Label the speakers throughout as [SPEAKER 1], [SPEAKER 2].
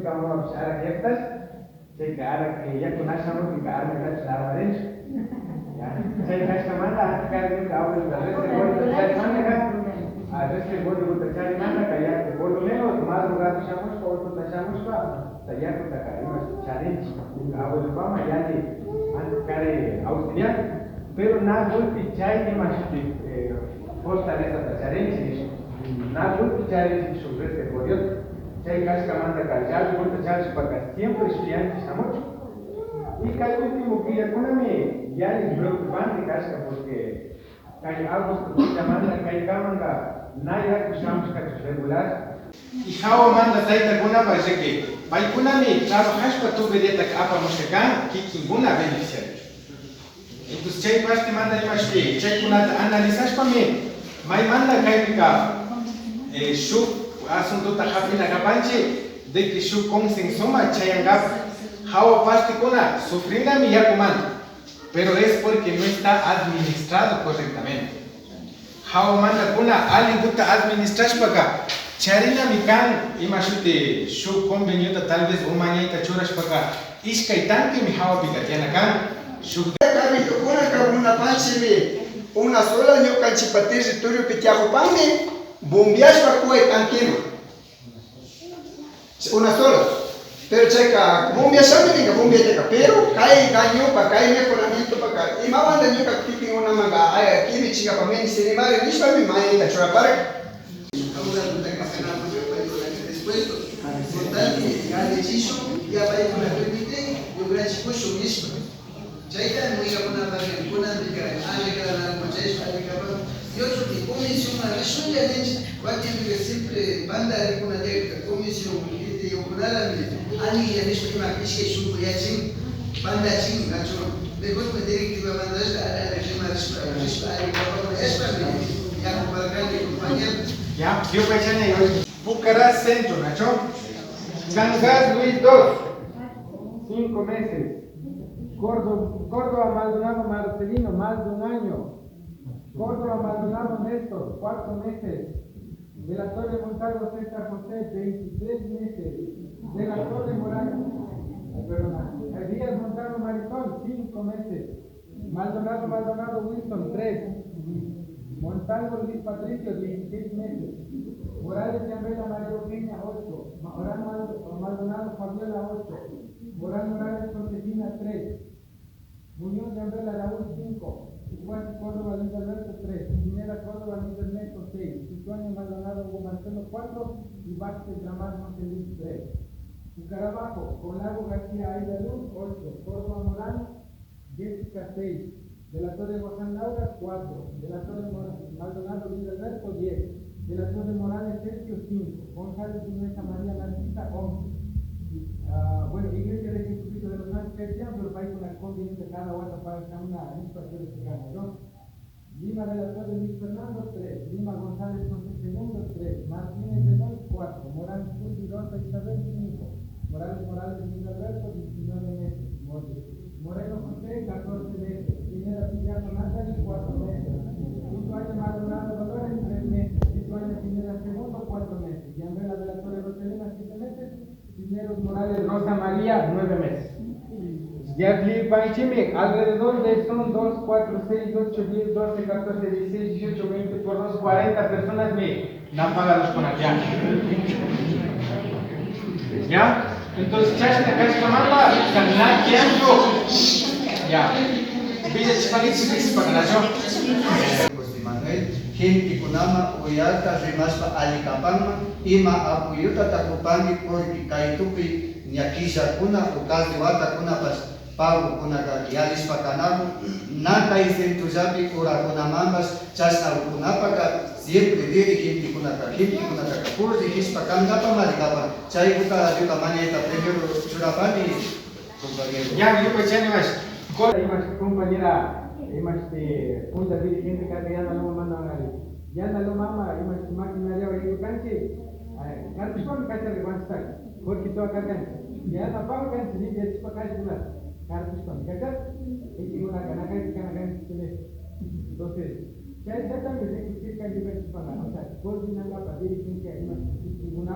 [SPEAKER 1] vamos a ahora fiestas, que ahora que ya conocemos que ahora me da la armadillo. Ya, se casca manda, cada vez que hablo de la red de gordo, ya manda, a veces el gordo gusta echar y manda, que ya el gordo menos, más lugar echamos, por otro echamos, tallar con la carima, challenge, hablo de fama, ya de care Austria, pero na multi chai ni más fortaleza da challenge, na multi challenge sobre este periodo. Chai casca manda cargado, multi challenge para siempre estudiantes a mucho. Y cada último que ya ya es preocupante casca porque hay algo que se llama que hay cámara, nadie escuchamos que regular. Y how manda taita kuna para que vai kuna mi trabajas para tu vedeta que apa moshekan que kinguna beneficiario. Entonces chay parte manda ni más que chay kuna analizas para mí. Mai manda kaipika shu asunto ta hapina kapanche de que shu consensoma chayangap how parte kuna sufrina mi ya comando. Pero es porque no está administrado correctamente. How manda kuna ali gusta administrar para Charina mikan imashute shu convenio tal vez mañana choras para iskai tanque mi hawa picatiana kan shu
[SPEAKER 2] una panche una sola yo canchipate territorio que te hago pange bombeas para cuál tanque una sola pero checa bombea sabe bombea teca pero cae daño para cae mejoramiento para cae y más banda yo que una manga aquí me chica para mí se le va a ir para mi mañana chora para importante a deciso ya vai para permitir o grande esforço mesmo. Já está muito a fazer com a liga, a liga na contexto, a liga e outro tipo comissão a resolução de gente vai ter que sempre banda com a liga comissão que tem o canal ali a mesma que mais que isso que assim banda assim gato depois me diretiva banda a regime a liga esta já com a grande companhia
[SPEAKER 1] ya yo pechane hoy Bucaras Centro, Nacho. Gangas Luis 2, 5 meses. Córdoba Maldonado Marcelino, más de un año. Córdoba Maldonado Néstor, 4 meses. De la Torre Montalvo César José, 23 meses. De la Torre Morales, Díaz Montalvo Maritón, 5 meses. Maldonado Wilson, 3. Montalvo Luis Patricio, 16 meses. Morales Yambela María Eugenia, 8. Maldonado Fabiola, 8. Morales Josefina, 3. Muñoz Yambela Raúl, 5. Igual Córdoba Luis Alberto, 3. Pineda Córdoba Luis Ernesto, 6. Situaño Maldonado Hugo Marcelo, 4. Y Vázquez Ramón José Luis, 3. Bucarabajo, Colago García Aida Luz, 8. Córdoba Morán, Jessica, 6. De la Torre Guaján Laura, 4. De la Torre Maldonado Luis Alberto, 10. De la Torre Morales Sergio, 5. González Inés María Narcisa, 11. Bueno, Iglesia de Jesucristo de los Ángeles, pero país con la conveniencia cada uno para una situación de gana, ¿no? Lima de la Torre Luis Fernando, 3. Lima González José II, 3. Martínez de Don, 4. Morales Cruz y Rosa Isabel, 5. Morales Luis Alberto, 19 meses. Moreno José, 14 meses. Pineda Pillado Natalie, 4 meses. Situaño Maldonado Dolores, 3 meses. Situaño Pineda II, 4 meses. Yambela de la Torre Rosalena, 7 meses. Cisneros Morales Rosa María, 9 meses. Ya Panchimi, alrededor de son 2, 4, 6, 8, 10, 12, 14, 16, 18, 20 por 2, 40 personas me dan pagados con allá. ¿Ya? Entonces, chashna kashkamamba, kanla kianjo. Ya. Pide chipalix para la yo.
[SPEAKER 2] Gente kunama uyalta rimaspa alikapangma ima apuyuta takupangi porque kaitupi nyakisha kuna ukazi wata kuna pas pago kuna yalis pakanamu naka isentuzapi ura kuna mambas chasna kunapaka siempre diri gente kuna kurdi hispakanga pa malikapa chay buka yuka maneta primero churapani compañero
[SPEAKER 1] ya yo pechane más compañera punta dirigente que ya no manda a nadie. Ya no mama, máquina de hoy canche. Carlos con cacha de guantar. Porque tú acá canche. Ya no pago canche ni de para cacha una. Carlos con cacha. Y una canaca. Entonces, ya también se que canche para, o sea, coordinanga dirigencia ninguna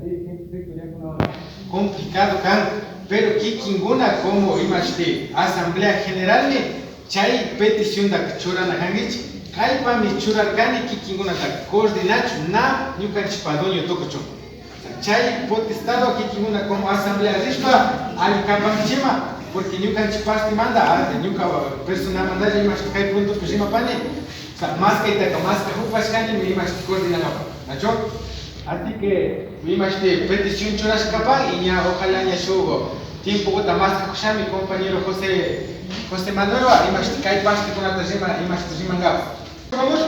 [SPEAKER 1] dirigente sectorial complicado can, pero kikinguna como imashte asamblea general chay petición da churana hangich kaipa mi churarkani kikinguna da coordinacho na ñukanchik padonio tokocho chay potestado kikinguna como asamblea rishpa al kapanchima porque ñukanchik pasti manda ñuka persona manda imashte kay punto kushima pane más que ita más que hupashkani mi imashte coordinanga nacho así que imashte petición churashkapa y ya ojalá ya shugo tiempo gota más que kushami compañero José Manuel imashte kay pasti kuna tajima imashte jimanga vamos